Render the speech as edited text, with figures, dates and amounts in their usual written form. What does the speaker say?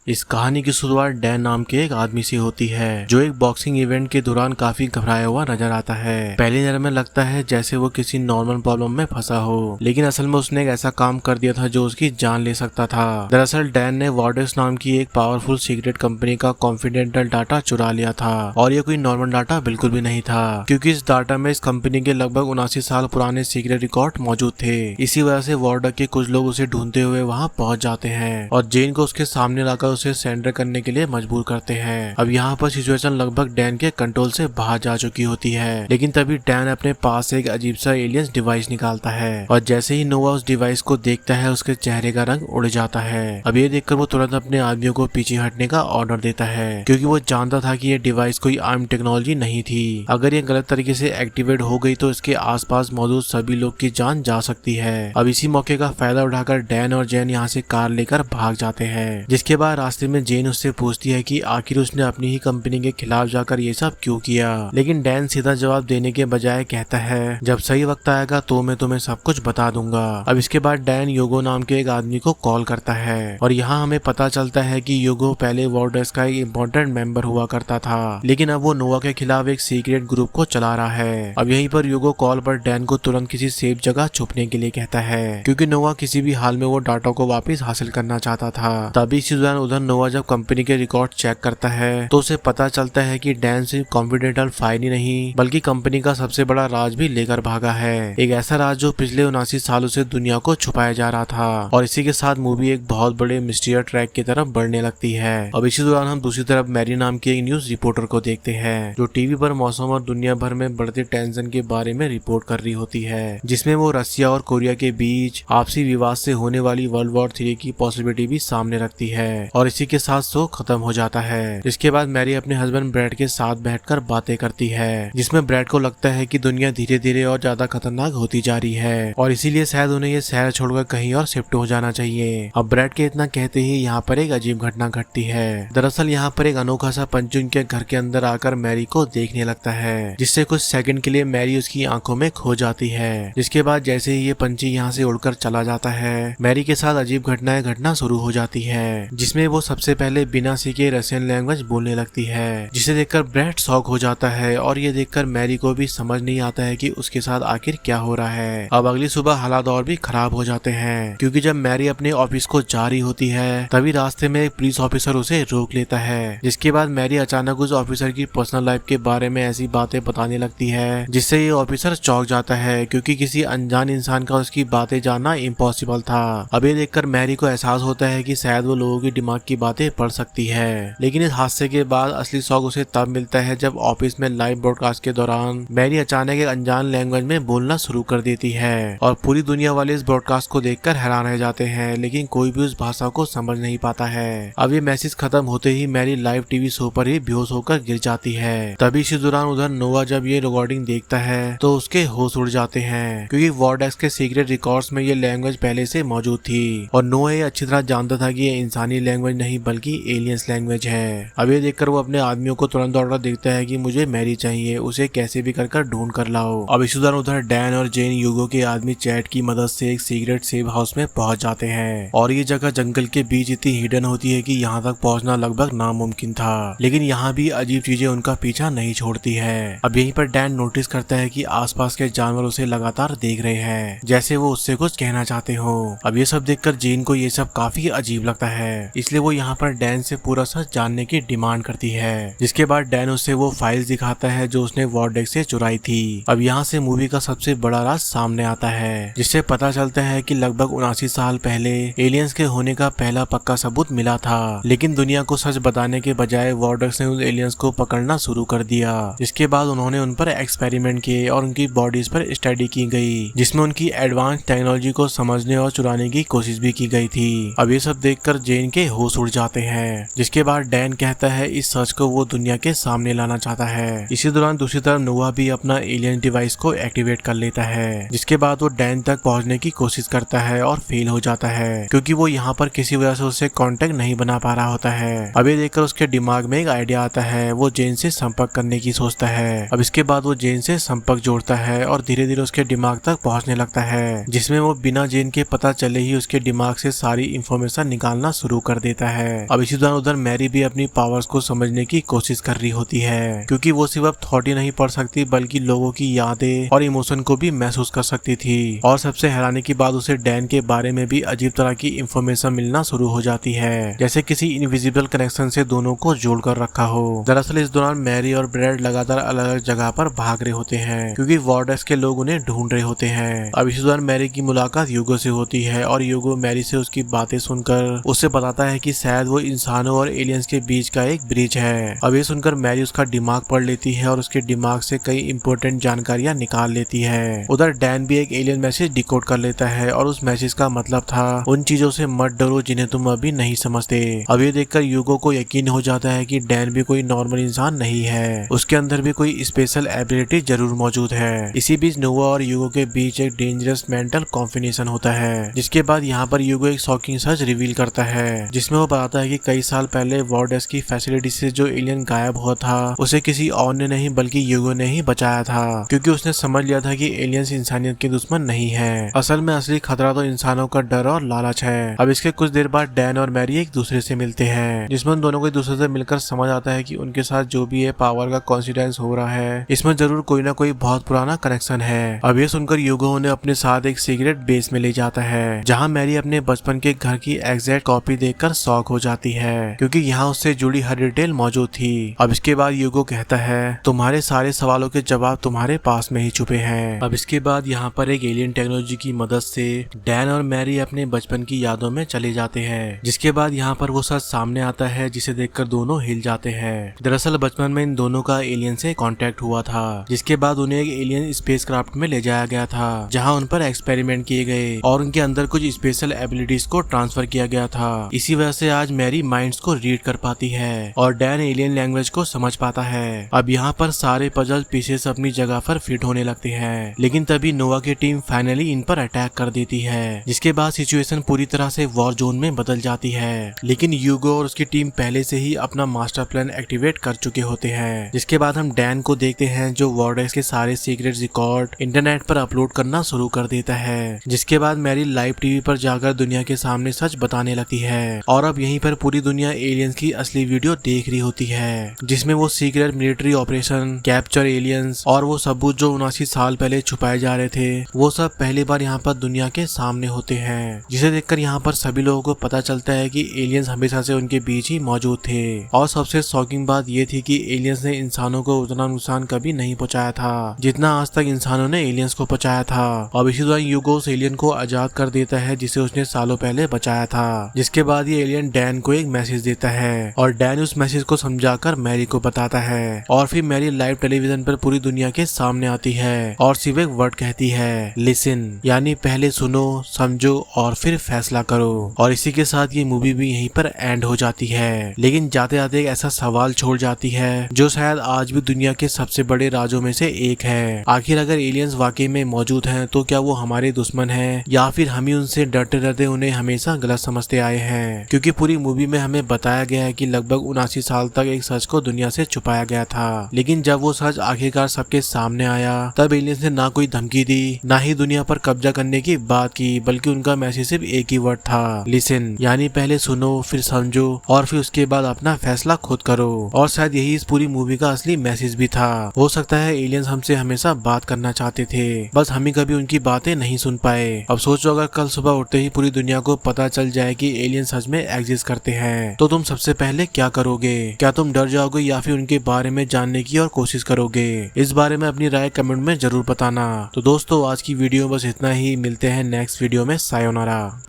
इस कहानी की शुरुआत डैन नाम के एक आदमी से होती है जो एक बॉक्सिंग इवेंट के दौरान काफी घबराया हुआ नजर आता है। पहली नजर में लगता है जैसे वो किसी नॉर्मल प्रॉब्लम में फंसा हो, लेकिन असल में उसने एक ऐसा काम कर दिया था जो उसकी जान ले सकता था। दरअसल डैन ने वॉर्डेक्स नाम की एक पावरफुल सीक्रेट कंपनी का कॉन्फिडेंशियल डाटा चुरा लिया था, और ये कोई नॉर्मल डाटा बिल्कुल भी नहीं था, क्योंकि इस डाटा में इस कंपनी के लगभग 79 साल पुराने सीक्रेट रिकॉर्ड मौजूद थे। इसी वजह से वॉर्डेक्स के कुछ लोग उसे ढूंढते हुए वहाँ पहुंच जाते हैं और जेन को उसके सामने लाकर उसे सरेंडर करने के लिए मजबूर करते हैं। अब यहाँ पर सिचुएशन लगभग डैन के कंट्रोल से बाहर जा चुकी होती है, लेकिन तभी डैन अपने पास से एक अजीब सा एलियंस डिवाइस निकालता है, और जैसे ही नोवा उस डिवाइस को देखता है उसके चेहरे का रंग उड़ जाता है। अब ये देखकर वो तुरंत अपने आदमियों को पीछे हटने का ऑर्डर देता है, क्योंकि वो जानता था कि ये डिवाइस कोई आम टेक्नोलॉजी नहीं थी। अगर ये गलत तरीके से एक्टिवेट हो गई तो इसके आसपास मौजूद सभी लोग की जान जा सकती है। अब इसी मौके का फायदा उठाकर डैन और जेन यहाँ से कार लेकर भाग जाते हैं, जिसके बाद रास्ते में जेन उससे पूछती है कि आखिर उसने अपनी ही कंपनी के खिलाफ जाकर ये सब क्यों किया, लेकिन डैन सीधा जवाब देने के बजाय कहता है जब सही वक्त आएगा तो मैं तुम्हें सब कुछ बता दूंगा। अब इसके बाद डैन योगो नाम के एक आदमी को कॉल करता है, और यहाँ हमें पता चलता है कि योगो पहले वॉर्डेक्स का एक इम्पोर्टेंट मेंबर हुआ करता था, लेकिन अब वो नोवा के खिलाफ एक सीक्रेट ग्रुप को चला रहा है। अब यहीं पर योगो कॉल पर डैन को तुरंत किसी सेफ जगह छुपने के लिए कहता है, क्योंकि नोवा किसी भी हाल में वो डाटा को वापस हासिल करना चाहता था। तभी इसी दौरान उधर नोवा जब कंपनी के रिकॉर्ड चेक करता है तो उसे पता चलता है कि डैन सिर्फ कॉन्फिडेंशियल फाइल ही नहीं बल्कि कंपनी का सबसे बड़ा राज भी लेकर भागा है, एक ऐसा राज जो पिछले 79 सालों से दुनिया को छुपाया जा रहा था। और इसी के साथ मूवी एक बहुत बड़े मिस्टीरियस ट्रैक की तरफ बढ़ने लगती है। अब इसी दौरान हम दूसरी तरफ मैरी नाम की एक न्यूज रिपोर्टर को देखते हैं जो टीवी पर मौसम और दुनिया भर में बढ़ते टेंशन के बारे में रिपोर्ट कर रही होती है, जिसमें वो रसिया और कोरिया के बीच आपसी विवाद से होने वाली वर्ल्ड वॉर 3 की पॉसिबिलिटी भी सामने रखती है। और इसी के साथ शो खत्म हो जाता है। इसके बाद मैरी अपने हस्बैंड ब्रैड के साथ बैठकर बातें करती है, जिसमें ब्रैड को लगता है कि दुनिया धीरे धीरे और ज्यादा खतरनाक होती जा रही है और इसीलिए शायद उन्हें ये शहर छोड़कर कहीं और शिफ्ट हो जाना चाहिए। अब ब्रैड के इतना कहते ही यहाँ पर एक अजीब घटना घटती है। दरअसल यहाँ पर एक अनोखा सा पंछी उनके घर के अंदर आकर मैरी को देखने लगता है, जिससे कुछ सेकंड के लिए मैरी उसकी आंखों में खो जाती है। जिसके बाद जैसे ही ये पंछी यहाँ से उड़कर चला जाता है, मैरी के साथ अजीब घटनाएं घटना शुरू हो जाती है, जिसमें वो सबसे पहले बिना सीखे रशियन लैंग्वेज बोलने लगती है, जिसे देखकर ब्रैड शॉक हो जाता है और ये देखकर मैरी को भी समझ नहीं आता है कि उसके साथ आखिर क्या हो रहा है। अब अगली सुबह हालात और भी खराब हो जाते हैं, क्योंकि जब मैरी अपने ऑफिस को जा रही होती है तभी रास्ते में एक पुलिस ऑफिसर उसे रोक लेता है, जिसके बाद मैरी अचानक उस ऑफिसर की पर्सनल लाइफ के बारे में ऐसी बातें बताने लगती है जिससे ये ऑफिसर चौंक जाता है, क्योंकि किसी अनजान इंसान का उसकी बातें जानना इम्पॉसिबल था। अब ये देखकर मैरी को एहसास होता है कि शायद वो लोगों की दिमाग की बातें पढ़ सकती है, लेकिन इस हादसे के बाद असली शौक उसे तब मिलता है जब ऑफिस में लाइव ब्रॉडकास्ट के दौरान मैरी अचानक एक अनजान लैंग्वेज में बोलना शुरू कर देती है, और पूरी दुनिया वाले इस ब्रॉडकास्ट को देखकर हैरान रह जाते हैं, लेकिन कोई भी उस भाषा को समझ नहीं पाता है। अब ये मैसेज खत्म होते ही मैरी लाइव टीवी शो पर ही बेहोश होकर गिर जाती है। तभी इसी दौरान उधर नोवा जब ये रिकॉर्डिंग देखता है तो उसके होश उड़ जाते हैं, क्योंकि वॉर्डेक्स के सीक्रेट रिकॉर्ड्स में ये लैंग्वेज पहले से मौजूद थी, और नोवा ये अच्छी तरह जानता था कि ये इंसानी लैंग्वेज नहीं बल्कि एलियंस लैंग्वेज है। अब ये देखकर वो अपने आदमियों को तुरंत ऑर्डर देता है कि मुझे मैरी चाहिए, उसे कैसे भी कर ढूंढ कर लाओ। अब इसी दौरान उधर डैन और जेन यूगो के आदमी चैट की मदद से एक सीक्रेट सेव हाउस में पहुंच जाते हैं, और ये जगह जंगल के बीच इतनी हिडन होती है कि यहाँ तक पहुँचना लगभग नामुमकिन था, लेकिन यहाँ भी अजीब चीजें उनका पीछा नहीं छोड़ती है। अब यहीं पर डैन नोटिस करता है कि आसपास के जानवर उसे लगातार देख रहे हैं, जैसे वो उससे कुछ कहना चाहते हो। अब ये सब देखकर जेन को ये सब काफी अजीब लगता है, इसलिए वो यहाँ पर डैन से पूरा सच जानने की डिमांड करती है, जिसके बाद डैन उसे वो फाइल्स दिखाता है जो उसने वॉर्डेक्स से चुराई थी। अब यहाँ से मूवी का सबसे बड़ा राज सामने आता है, जिससे पता चलता है कि लगभग 79 साल पहले एलियंस के होने का पहला पक्का सबूत मिला था, लेकिन दुनिया को सच बताने के बजाय वॉर्डेक्स ने उन एलियंस को पकड़ना शुरू कर दिया। इसके बाद उन्होंने उन पर एक्सपेरिमेंट किए और उनकी बॉडीज पर स्टडी की गई, जिसमें उनकी एडवांस टेक्नोलॉजी को समझने और चुराने की कोशिश भी की गई थी। अब ये सब देखकर जेन के होश उड़ जाते हैं, जिसके बाद डैन कहता है इस सच को वो दुनिया के सामने लाना चाहता है। इसी दौरान दूसरी तरफ नोवा भी अपना एलियन डिवाइस को एक्टिवेट कर लेता है, जिसके बाद वो डैन तक पहुंचने की कोशिश करता है और फेल हो जाता है, क्योंकि वो यहाँ पर किसी वजह से उससे कांटेक्ट नहीं बना पा रहा होता है। अब ये देखकर उसके दिमाग में एक आइडिया आता है, वो जेन से संपर्क करने की सोचता है। अब इसके बाद वो जेन से संपर्क जोड़ता है और धीरे धीरे उसके दिमाग तक पहुंचने लगता है, जिसमें वो बिना जेन के पता चले ही उसके दिमाग से सारी इंफॉर्मेशन निकालना शुरू कर देता देता है। अब इसी दौरान उधर मैरी भी अपनी पावर्स को समझने की कोशिश कर रही होती है, क्योंकि वो सिर्फ अब थॉट ही नहीं पढ़ सकती बल्कि लोगों की यादें और इमोशन को भी महसूस कर सकती थी। और सबसे हैरानी की बात, उसे डैन के बारे में भी अजीब तरह की इंफॉर्मेशन मिलना शुरू हो जाती है, जैसे किसी इनविजिबल कनेक्शन से दोनों को जोड़ कर रखा हो। दरअसल इस दौरान मैरी और ब्रैड लगातार अलग अलग जगह पर भाग रहे होते हैं, क्योंकि वॉर्डेक्स के लोग उन्हें ढूंढ रहे होते हैं। अब इसी दौरान मैरी की मुलाकात यूगो से होती है और यूगो मैरी से उसकी बातें सुनकर उससे बताता है कि शायद वो इंसानों और एलियंस के बीच का एक ब्रिज है। अब ये सुनकर मैरी उसका दिमाग पढ़ लेती है और उसके दिमाग से कई इंपॉर्टेंट जानकारियां निकाल लेती है। उधर डैन भी एक एलियन मैसेज डिकोड कर लेता है और उस मैसेज का मतलब था, उन चीजों से मत डरो जिन्हें तुम अभी नहीं समझते। अब ये देखकर यूगो को यकीन हो जाता है कि डैन भी कोई नॉर्मल इंसान नहीं है, उसके अंदर भी कोई स्पेशल एबिलिटी जरूर मौजूद है। इसी बीच नोवा और यूगो के बीच एक डेंजरस मेंटल कॉम्बिनेशन होता है, जिसके बाद यहाँ पर यूगो एक शॉकिंग सच रिवील करता है, जिसमें वो बताता है कि कई साल पहले वॉर्डेक्स की फैसिलिटी से जो एलियन गायब हुआ था उसे किसी और ने नहीं बल्कि यूगो ने ही बचाया था, क्योंकि उसने समझ लिया था कि एलियंस इंसानियत के दुश्मन नहीं है। असल में असली खतरा तो इंसानों का डर और लालच है। अब इसके कुछ देर बाद डैन और मैरी एक दूसरे से मिलते हैं, जिसमें उन दोनों को एक दूसरे से मिलकर समझ आता है कि उनके साथ जो भी है पावर का कॉन्सिडेंस हो रहा है, इसमें जरूर कोई ना कोई बहुत पुराना कनेक्शन है। अब ये सुनकर यूगो उन्हें अपने साथ एक सीक्रेट बेस में ले जाता है, जहाँ मैरी अपने बचपन के घर की एग्जैक्ट कॉपी देखकर शॉक हो जाती है, क्योंकि यहाँ उससे जुड़ी हर डिटेल मौजूद थी। अब इसके बाद यूगो कहता है, तुम्हारे सारे सवालों के जवाब तुम्हारे पास में ही छुपे हैं। अब इसके बाद यहाँ पर एक एलियन टेक्नोलॉजी की मदद से डैन और मैरी अपने बचपन की यादों में चले जाते हैं, जिसके बाद यहाँ पर वो सच सामने आता है जिसे देखकर दोनों हिल जाते हैं। दरअसल बचपन में इन दोनों का एलियन से कांटेक्ट हुआ था, जिसके बाद उन्हें एक एलियन स्पेसक्राफ्ट में ले जाया गया था, जहाँ उन पर एक्सपेरिमेंट किए गए और उनके अंदर कुछ स्पेशल एबिलिटीज को ट्रांसफर किया गया था। इसी वजह से आज मैरी माइंड्स को रीड कर पाती है और डैन एलियन लैंग्वेज को समझ पाता है। अब यहाँ पर सारे पजल पीसेस अपनी जगह पर फिट होने लगते हैं, लेकिन तभी नोवा की टीम फाइनली इन पर अटैक कर देती है, जिसके बाद सिचुएशन पूरी तरह से वॉर जोन में बदल जाती है। लेकिन यूगो और उसकी टीम पहले से ही अपना मास्टर प्लान एक्टिवेट कर चुके होते हैं। जिसके बाद हम डैन को देखते हैं जो वॉर्डेक्स के सारे सीक्रेट रिकॉर्ड इंटरनेट पर अपलोड करना शुरू कर देता है। जिसके बाद मैरी लाइव टीवी पर जाकर दुनिया के सामने सच बताने लगती है और अब यहीं पर पूरी दुनिया एलियंस की असली वीडियो देख रही होती है, जिसमें वो secret military operation, capture aliens और वो सबूत जो 79 साल पहले छुपाए जा रहे थे, वो सब पहली बार यहाँ पर दुनिया के सामने होते हैं। जिसे देखकर यहाँ पर सभी लोगों को पता चलता है कि एलियंस हमेशा से उनके बीच ही मौजूद थे। और सबसे शॉकिंग बात ये थी कि एलियंस ने इंसानों को उतना नुकसान कभी नहीं पहुंचाया था जितना आज तक इंसानों ने एलियंस को पहुंचाया था। अब इसी दौरान यूगो उस एलियन को आजाद कर देता है जिसे उसने सालों पहले बचाया था। जिसके बाद ये एलियन डैन को एक मैसेज देता है और डैन उस मैसेज को समझाकर मैरी को बताता है और फिर मैरी लाइव टेलीविजन पर पूरी दुनिया के सामने आती है और सिर्फ एक वर्ड कहती है, लिसन, यानी पहले सुनो, समझो और फिर फैसला करो। और इसी के साथ ये मूवी भी यहीं पर एंड हो जाती है, लेकिन जाते जाते एक ऐसा सवाल छोड़ जाती है जो शायद आज भी दुनिया के सबसे बड़े राजों में से एक है। आखिर अगर एलियंस वाकई में मौजूद हैं तो क्या वो हमारे दुश्मन हैं या फिर हम ही उनसे डरते डरते उन्हें हमेशा गलत समझते आए हैं? क्योंकि पूरी मूवी में हमें बताया गया है कि लगभग 79 साल तक एक सच को दुनिया से छुपाया गया था, लेकिन जब वो सच आखिरकार सबके सामने आया तब एलियंस ने ना कोई धमकी दी, ना ही दुनिया पर कब्जा करने की बात की, बल्कि उनका मैसेज सिर्फ एक ही वर्ड था, लिसन, यानी पहले सुनो, फिर समझो और फिर उसके बाद अपना फैसला खुद करो। और शायद यही इस पूरी मूवी का असली मैसेज भी था। हो सकता है एलियंस हमसे हमेशा बात करना चाहते थे, बस हम ही कभी उनकी बातें नहीं सुन पाए। अब सोचो अगर कल सुबह उठते ही पूरी दुनिया को पता चल जाए कि एलियन सच में एग्जिस्ट करते हैं, तो तुम सबसे पहले क्या करोगे? क्या तुम डर जाओगे या फिर उनके बारे में जानने की और कोशिश करोगे? इस बारे में अपनी राय कमेंट में जरूर बताना। तो दोस्तों आज की वीडियो बस इतना ही, मिलते हैं नेक्स्ट वीडियो में। सायोनारा।